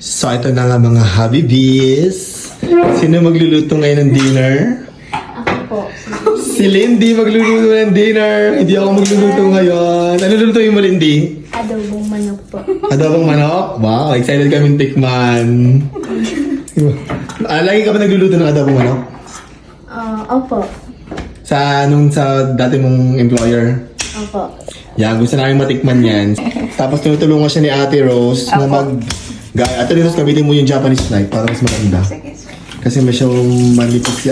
So, ito na nga mga Habibis. Sino magluluto ngayon ng dinner? Ako po. Si Lindy magluluto ng dinner. Hindi ako magluluto ngayon. Ano lulutuin mo, Lindy? Adobong manok po. Adobong manok? Wow, excited kami tikman. Lagi ka ba nagluluto ng adobong manok? Opo. Sa dati mong employer? Opo. Yan, gusto namin matikman yan. Tapos tinutulungan siya ni Ate Rose na Ate Rose, gamitin mo yung Japanese knife para mas maganda. Sige, sige. Kasi masyadong manipis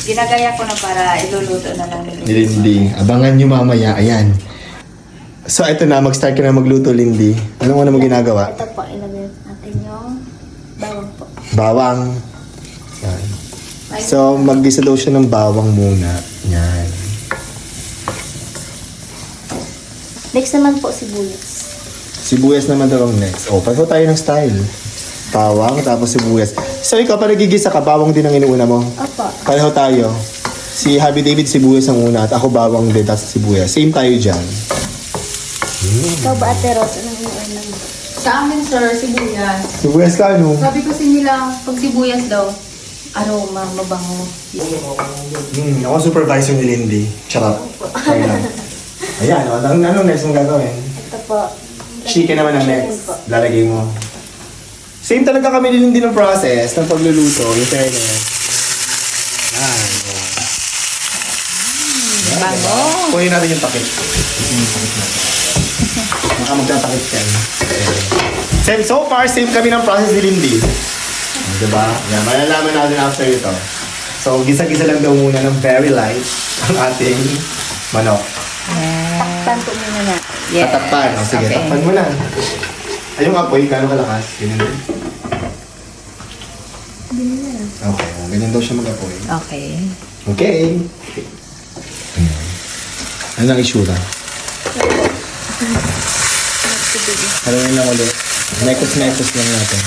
Ginagaya ko na para iluluto na lang ni Lindy. Abangan nyo mamaya. Ayan. So, ito na. Mag-start ka na magluto, Lindy. Anong mo ginagawa? Ito po, ilagay natin yung bawang po. Bawang. Yan. So, mag-gisa daw siya ng bawang muna. Yan. Next naman po, sibuyas. Sibuyas naman daw ang next. O, paso tayo ng style. Bawang, tapos sibuyas. So, ikaw pa nagigisa ka, bawang din ang inuuna mo? Opo. Pareho tayo. Si Happy David, sibuyas ang una. At ako bawang din, tapos sibuyas. Same tayo dyan. Ikaw ba, Ate Rose? Anong inuunan mo? Sa amin, sir, sibuyas. Sibuyas ka, ano? Sabi kasi nila, pag sibuyas daw, aroma, mabango. Ako supervisor ni Lindy. Charot. Ayan, ano next mong gagawin? Ito po. Chicken naman ang Chicken next. po. Lalagay mo. Same talaga kami ni Lindy ng process ng pagluluto. Yung fairness. Yan. Bango. Kunin natin yung takip. Kunin yung takip natin. Baka magtatakip ka. Same, so far, same kami ng process ni Lindy. Diba? Yan, malalaman natin after ito. So, gisa-gisa lang daw muna ng very light ang ating manok. Takpan po muna na. Yes. Tatakpan. O, sige, Okay. takpan mo na. Ay, yung apoy, gano'ng kalakas? Ganyan din. Okay, ganyan daw siya mag-apoy. Okay. Okay. Ano ang isura? Haluin lang ulit. Mekos-mekos lang natin.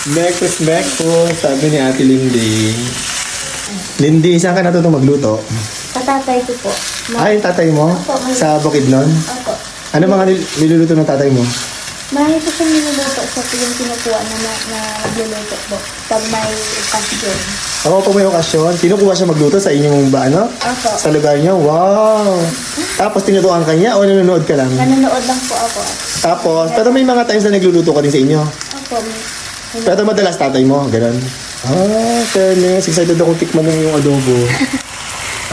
Mekos-mekos, sabi ni Ate Lindy. Lindy, saan ka natutong magluto? Patatay ko po. Ay, tatay mo? Sa Bukidnon? Opo. Ano mga niluluto ng tatay mo? Marami po siyang niluluto sa yung kinukuha na nagluluto po. Pag may occasion. Ako po may okasyon. Kinukuha siya magluto sa inyong Opo. sa lugar niyo. Wow! Tapos tinutuan ka niya o nanonood ka lang? Nanonood lang po ako. Tapos, pero may mga times na nagluluto ka din sa inyo. Opo. Pero madalas tatay mo, ganun. Fairness. Excited ako tikman ng yung adobo.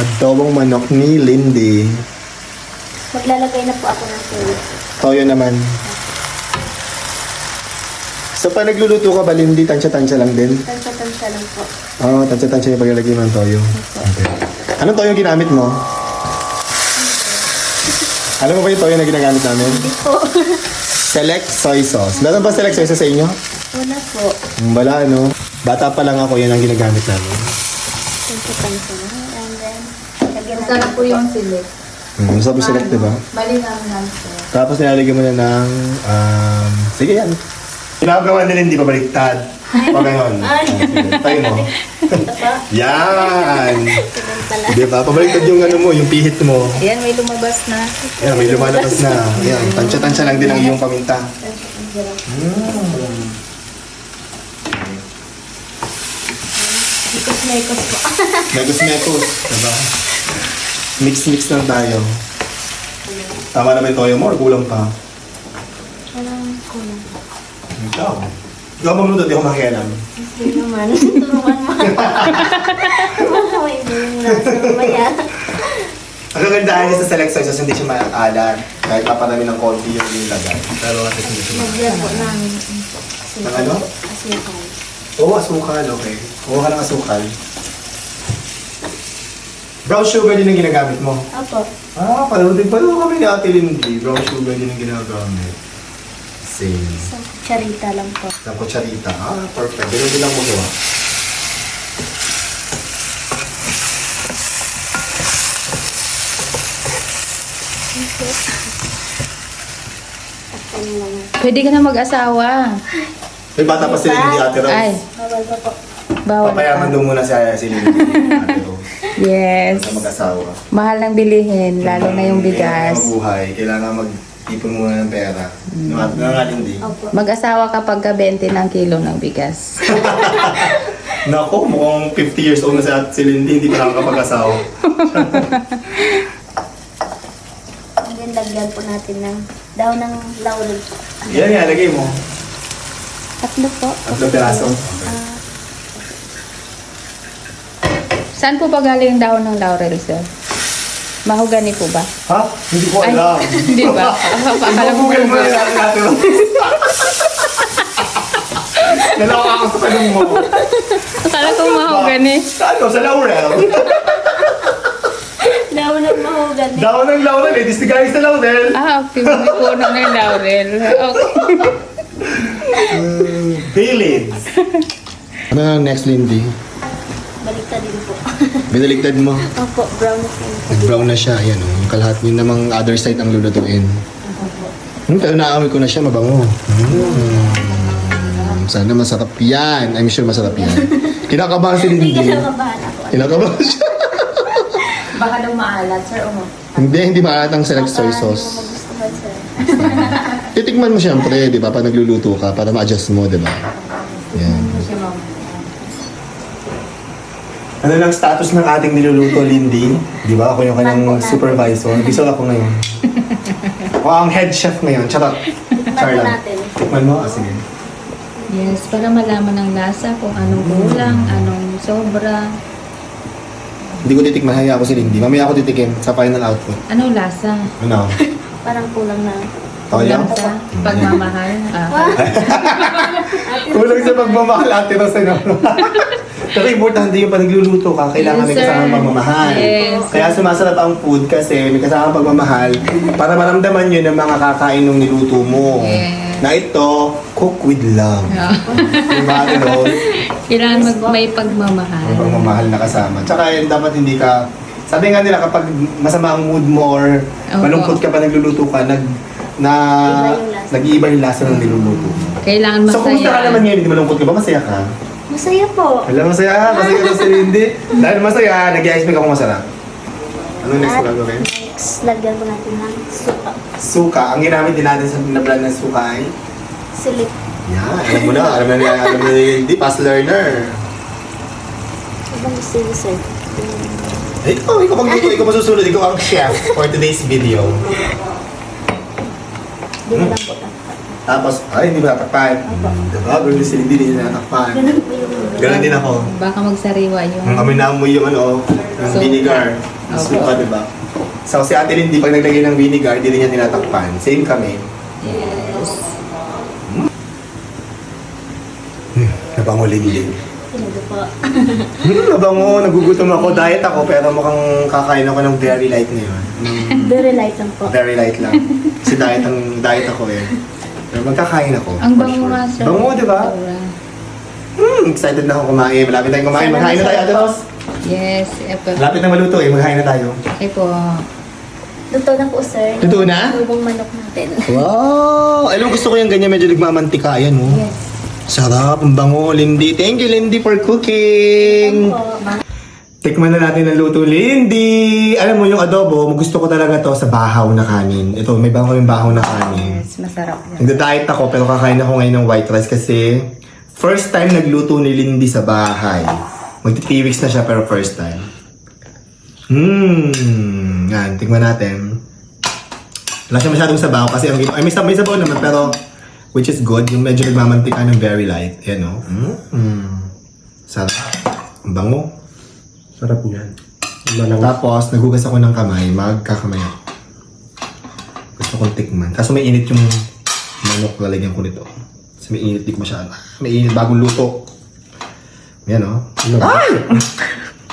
Adobong manok ni Lindy. Maglalagay na po ako ng tuyo. Toyo naman. So, pa nagluluto ka ba, Lindy? Tansya-tansya lang din? Tansya-tansya lang po. Oo, tansya-tansya yung paglalagay mo ng toyo. Okay. Anong toyo yung ginamit mo? Alam mo ba yung toyo na ginagamit namin? Hindi po. Select soy sauce. Meron ba select soy sauce sa inyo? Wala po. Wala, ano? Bata pa lang ako, yan ang ginagamit namin. Tansya-tansya na. And then, lagyan natin. Masarap po yung silip. Sabi select, diba? Malinang sir. Tapos nilalagyan mo na ng, sige yan. Ginagawa nila hindi pabaliktad. O ganon. Tayo mo. Yan! Diba? Pabaliktad yung ano mo, yung pihit mo. Ayan, may lumabas na. Yan, may lumalabas na. Yan, tansya-tansya lang din ang iyong paminta. Mekos po. Mekos-mekos. Diba? Mix-mix lang tayo. Tama na ba yung toyo mo or kulang pa? Walang kulang. Ikaw. Ikaw magluto, di ako makialam. Hindi naman. Turuan mo. May ibig na sa mamaya. Ang kagandahan niya sa select soy sauce, hindi siya maalat. Kahit paparami ng konti yung nilagay. Pero at least hindi siya Magyan po namin. Ng ano? Asukal. Oo, asukal. Okay. Kuha ka ng asukal. Brown sugar din ang ginagamit mo. Opo. Pareho din kami ni Ate Lindy. Brown sugar din ang ginagamit. Same. Sa charita lang po. Sa kutsarita. Perfect. Ganun din lang mo gawa. Takpan mo lang. Pwede ka na mag-asawa. May bata pa si Lindy, Ate Rose. Ay, Bawal pa po. bawal Papayaman ka. daw muna si Lindy, Ate Rose. Yes. Sa mag-asawa. Mahal ng bilihin, lalo na yung bigas. Kailangan mabuhay. Kailangan Ipon muna ng pera. Nangalindi. Opo. Mag-asawa kapag 20 ng kilo ng bigas. Nako, mukhang 50 years old na si Lindy, hindi pa nakakapag-asawa. And then, lagyan po natin ng daw ng laurel. Yan nga, lagay mo. Tatlo po. Tatlo piraso. Ah, Saan po pa galing ang dahon ng laurel, sir? Mahogani po ba? Ha? Hindi ko alam. Hindi ba? Akala ko Google mo na natin natin. Nalawa ako sa tanong mo. Akala ko mahogani. Ano? Sa laurel? daw ng mahogany. Daw ng laurel eh. Distigay sa laurel. Ah, okay. May puno ng laurel. Okay. Village. Ano na next, Lindy? Baliktad din po. Binaligtad mo. Opo, brown na po. Nag-brown na siya. Ayan o. Yung kalahati yun namang other side ang lulutuin. Pero naamoy ko na siya. Mabango. Sana masarap yan. I'm sure masarap yan. Kinakabahan si Hindi Lindy. ka nakabahan ako. Kinakabahan siya. Baka daw maalat, sir, o Hindi maalat ang select soy sauce. Magustuhan, sir. Titikman mo siyempre, di ba? Pag nagluluto ka, para ma-adjust mo, di ba? Yan. Si ma'am. Ano lang status ng ating niluluto, Lindy? Di ba? Ako yung kanyang Man po natin. supervisor. Bisol ako ngayon. Ako ang head chef ngayon. Charot. Tikman po natin. Tikman mo? Ah, sige. Yes, para malaman ng lasa kung anong kulang, anong sobra. Hindi ko titikman. Haya ako si Lindy. Mamaya ako titikim sa final output. Anong lasa? Ano? Parang kulang na. Toyo? Kulang sa pagmamahal. Kulang sa pagmamahal, ate Rosa, no? Pero importante yung pag nagluluto ka, kailangan may Yes, sir. kasamang pagmamahal. Yes. Kaya sumasarap ang food kasi may kasamang pagmamahal para maramdaman yun ng mga kakain ng niluto mo. Yes. Na ito, cook with love. Diba, ano? Kailangan may pagmamahal. May pagmamahal na kasama. Tsaka yun, dapat hindi ka... Sabi nga nila, kapag masama ang mood mo or Opo. malungkot ka pa nagluluto ka, nag-iiba yung lasa ng niluluto mo. Kailangan masaya. So, kumusta ka naman ngayon? Hindi malungkot ka ba? Masaya ka? Masaya po. Alam, masaya. Masaya ka sa Lindy. Dahil masaya, nag-i-ice make ako masarap. Ano next At na gagawin? next, lagyan po natin ng suka. Suka. Ang ginamit din natin sa brand ng suka ay... Silik. Yan, alam mo na. Alam na ni Lindy. Fast learner. Ibang gusto niyo, sir. Ikaw magluto. Ikaw masusunod. Ikaw ang chef for today's video. Di ba lang po tayo? Tapos, ay, hindi ba natakpan? Diba? Pero si Lindy, hindi natakpan. Ganun po yung... Ganon din ako. Baka magsariwa yung... Ang kami naamoy yung ano, yung Suka. vinegar. Yung Opo. suka, diba? So, si Ate Lindy, pag naglagay ng vinegar, hindi rin niya tinatakpan. Same kami. Yes. Nabango, Lindy. Sinabi po. Nabango, nagugutom ako. Diet ako, pero mukhang kakain ako ng very light ngayon. Very light lang po. Very light lang. Kasi diet ako eh. Pero magkakain ako. Ang for bango sure. nga, sir. Bango, di ba? Sobra. Excited na ako kumain. Malapit tayong kumain. Maghain na tayo, Ate Ros. Yes, eto. Malapit na maluto eh. Maghain na tayo. Okay po. Luto na po, sir. Luto na? Lubong manok natin. Wow! Alam mo, gusto ko yung ganyan. Medyo nagmamantika. Ayan, oh. Yes. Sarap. Ang bango, Lindy. Thank you, Lindy, for cooking. Po. Tikman na natin ang luto, Lindy! Alam mo, yung adobo, gusto ko talaga to sa bahaw na kanin. Ito, may bahaw yung bahaw na kanin. Yes, masarap yan. Nagda-diet ako, pero kakain ako ngayon ng white rice kasi first time nagluto ni Lindy sa bahay. Magti 3 weeks na siya, pero first time. Yan, tikman natin. Wala siya masyadong sabaw kasi ay, may sabaw naman, pero which is good. Yung medyo nagmamantika ng very light. Yan, o. Sarap. Ang bango. Sarap yan. Tapos, nagugas ako ng kamay, magkakamay ako. Gusto kong tikman. Kaso may init yung manok, lalagyan ko nito. Kasi may init, di ko masyado. May init, bagong luto. Yan, o. Ay!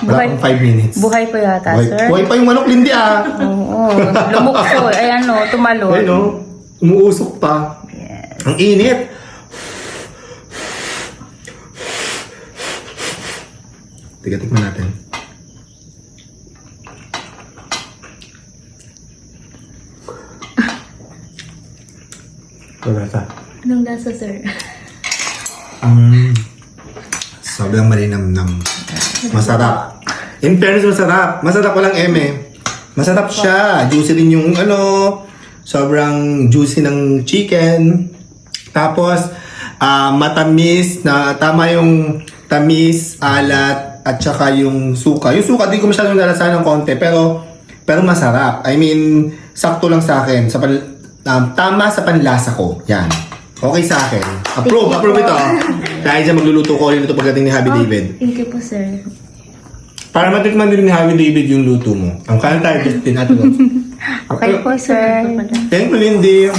Wala pang 5 minutes. Buhay pa yata, sir. Buhay pa yung manok, Lindy, ah! Oo, lumukso. Ayan o, tumalon. Ayun, o. Umuusok pa. Yes. Ang init! Tikman natin. Wala ka. Anong lasa, sir? Sobrang malinamnam. Masarap. In fairness, masarap. Masarap walang eme. Masarap siya. Juicy din yung ano. Sobrang juicy ng chicken. Tapos, matamis na tama yung tamis, alat, at saka yung suka. Yung suka, di ko masyadong nalasahan ng konti, pero masarap. I mean, sakto lang sa akin. Tama sa panlasa ko. Yan. Okay sa akin. Approve ito. Dahil dyan magluluto ko ulit ito pagdating ni Happy David. Thank you po, sir. Para matikman din ni Happy David yung luto mo. Ang kaya tayo din natin. Okay po, sir. Thank you, Lindy.